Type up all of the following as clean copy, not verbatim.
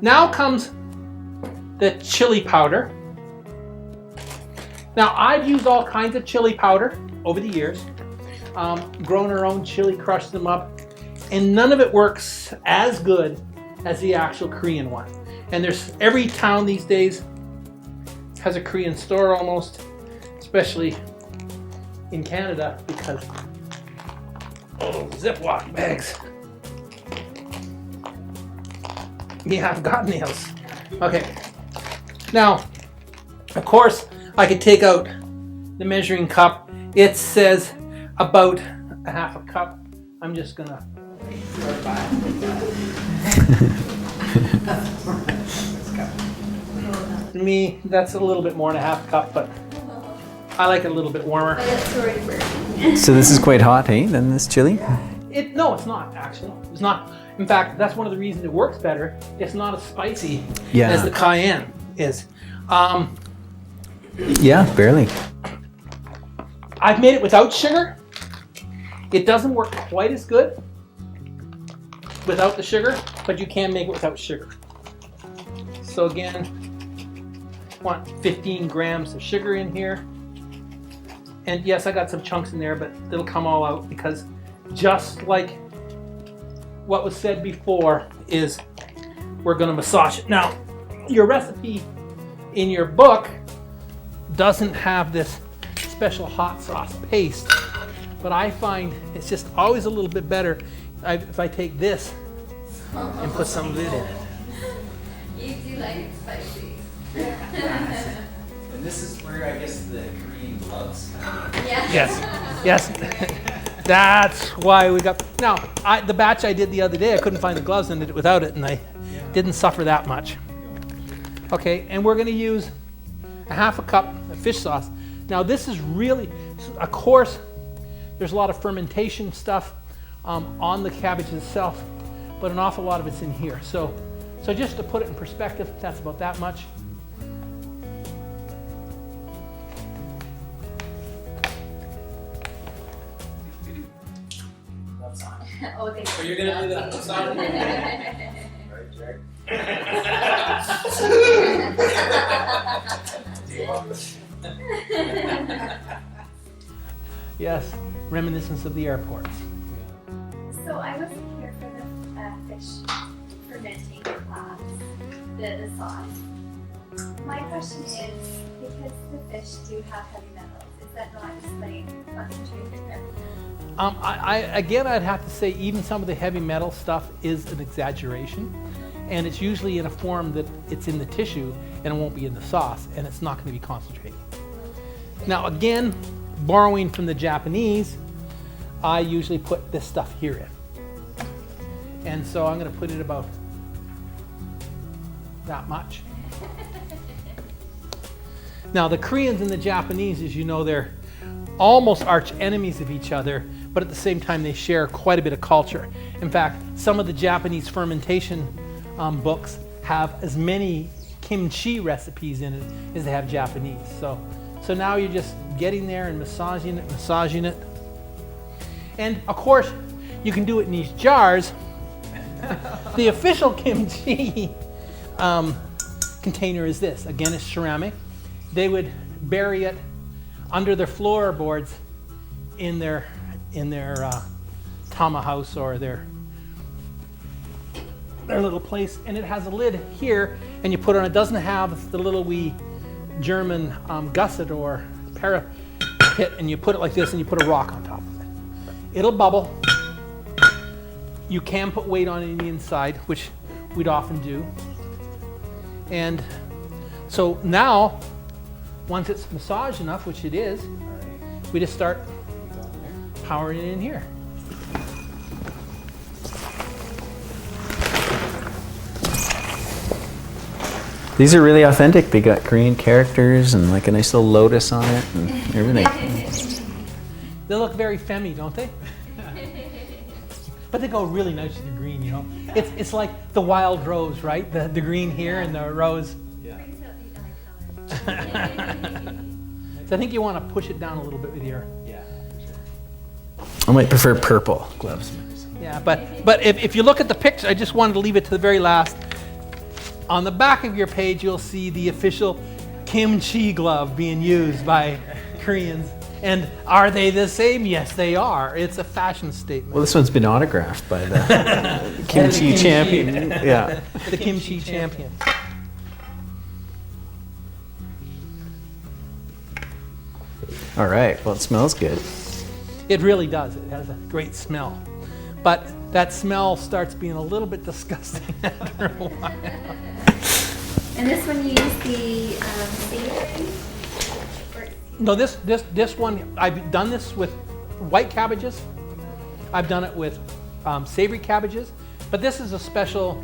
Now comes the chili powder. Now, I've used all kinds of chili powder over the years, grown our own chili, crushed them up, and none of it works as good as the actual Korean one. And there's every town these days has a Korean store almost, especially in Canada, because Ziploc bags. Yeah, I've got nails. Okay. Now, of course, I could take out the measuring cup. It says about a half a cup. I'm just gonna throw it by. To me, that's a little bit more than a half cup, but I like it a little bit warmer. But it's already burning. So this is quite hot, hey, than this chili? No, it's not actually. It's not. In fact, that's one of the reasons it works better. It's not as spicy as the cayenne is. Yeah, barely. I've made it without sugar. It doesn't work quite as good without the sugar, but you can make it without sugar. So again, want 15 grams of sugar in here. And yes, I got some chunks in there, but it'll come all out because just like what was said before is we're going to massage it. Now, your recipe in your book doesn't have this special hot sauce paste, but I find it's just always a little bit better if I take this and put some of it in it. You do like it spicy. And this is where I guess the Korean gloves come in. Yeah. Yes. That's why we got. Now, the batch I did the other day, I couldn't find the gloves and did it without it, and I didn't suffer that much. Okay, and we're going to use a half a cup of fish sauce. Now, this is really, of course, there's a lot of fermentation stuff on the cabbage itself, but an awful lot of it's in here. So just to put it in perspective, that's about that much. Oh, thank So you. you're going to do that. Yes, reminiscence of the airports. So I wasn't here for the fish fermenting class, the sauce. My question is, because the fish do have heavy metals, is that not just like concentrated there? I'd have to say even some of the heavy metal stuff is an exaggeration, and it's usually in a form that it's in the tissue and it won't be in the sauce, and it's not going to be concentrated. Now again, borrowing from the Japanese, I usually put this stuff here in. And so I'm going to put it about that much. Now the Koreans and the Japanese, as you know, they're almost arch enemies of each other, but at the same time they share quite a bit of culture. In fact, some of the Japanese fermentation books have as many kimchi recipes in it as they have Japanese. So now you're just getting there and massaging it. And of course, you can do it in these jars. The official kimchi container is this. Again, it's ceramic. They would bury it under their floorboards in their tama house or their little place, and it has a lid here, and you put it on. It doesn't have the little wee German gusset or parapet, and you put it like this, and you put a rock on top of it. It'll bubble. You can put weight on it in the inside, which we'd often do. And so now, once it's massaged enough, which it is, we just start powering it in here. These are really authentic. They got Korean characters and like a nice little lotus on it and everything. They look very femmy, don't they? But they go really nice with the green, you know. It's like the wild rose, right? The green here and the rose. Brings out the eye color. So I think you want to push it down a little bit with your. I might prefer purple gloves. Yeah, but if you look at the picture, I just wanted to leave it to the very last. on the back of your page, you'll see the official kimchi glove being used by Koreans. And are they the same? Yes, they are. It's a fashion statement. Well, this one's been autographed by the kimchi champion. Yeah. The kimchi champion. All right. Well, it smells good. It really does. It has a great smell. But that smell starts being a little bit disgusting after a while. And this one you use the savory? No, this one, I've done this with white cabbages. I've done it with savory cabbages. But this is a special,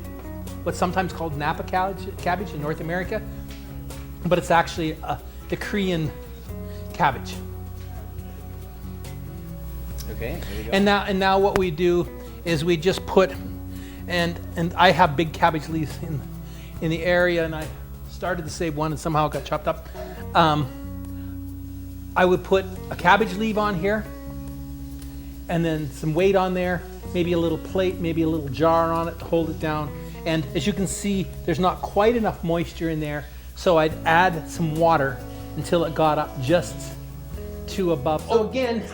what's sometimes called Napa cabbage in North America. But it's actually the Korean cabbage. Okay. There you go. And now what we do is we just put, and I have big cabbage leaves in the area, and I started to save one and somehow it got chopped up. I would put a cabbage leaf on here, and then some weight on there, maybe a little plate, maybe a little jar on it to hold it down. And as you can see, there's not quite enough moisture in there, so I'd add some water until it got up just to above. So again,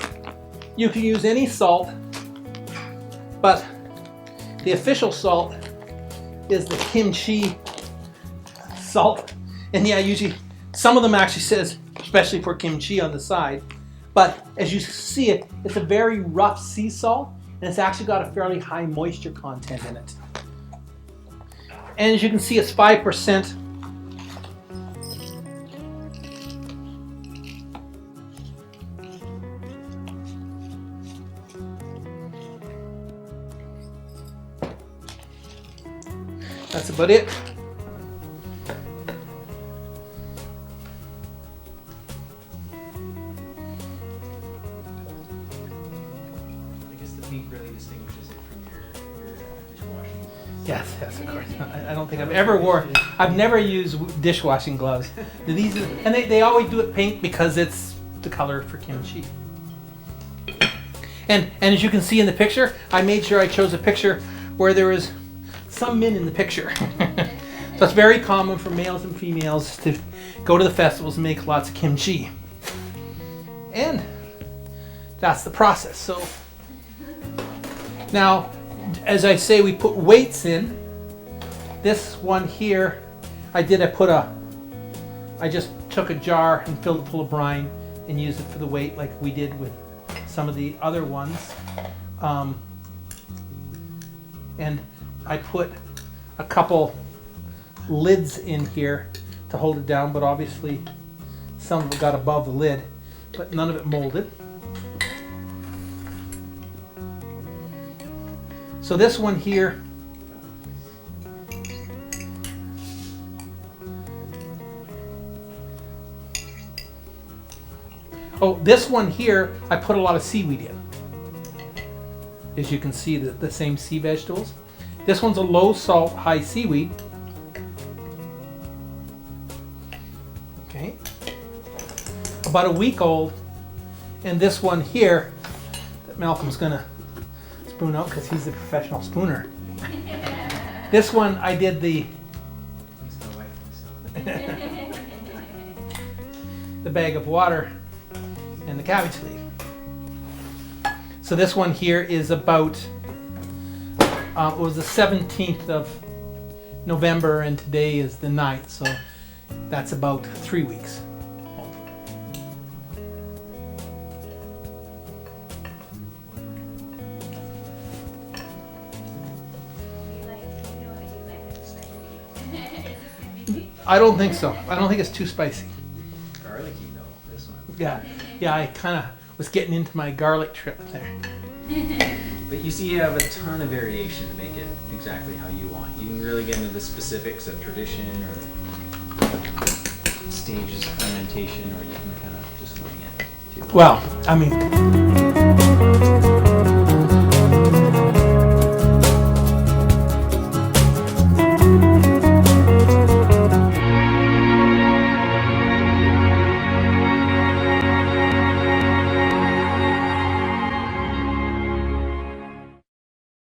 you can use any salt, but the official salt is the kimchi salt. And yeah, usually some of them actually says, especially for kimchi on the side, but as you see it, it's a very rough sea salt, and it's actually got a fairly high moisture content in it. And as you can see, it's 5%. That's about it. I guess the pink really distinguishes it from your dishwashing. Yes, of course. I don't think I've never used dishwashing gloves. These are, and they always do it pink because it's the color for kimchi. And as you can see in the picture, I made sure I chose a picture where there was some men in the picture. So it's very common for males and females to go to the festivals and make lots of kimchi. And that's the process. So now, as I say, we put weights in. This one here, I just took a jar and filled it full of brine and used it for the weight like we did with some of the other ones. And I put a couple lids in here to hold it down, but obviously some of it got above the lid, but none of it molded. So this one here, this one here, I put a lot of seaweed in. As you can see, the same sea vegetables. This one's a low salt, high seaweed. Okay. About a week old. And this one here, that Malcolm's gonna spoon out because he's a professional spooner. This one I did the bag of water and the cabbage leaf. So this one here is about, it was the 17th of November and today is the 9th, so that's about 3 weeks. I don't think so. I don't think it's too spicy. Garlicky though, this one. Yeah, I kind of was getting into my garlic trip there. But you see, you have a ton of variation to make it exactly how you want. You can really get into the specifics of tradition or stages of fermentation, or you can kind of just wing it too. Well, I mean,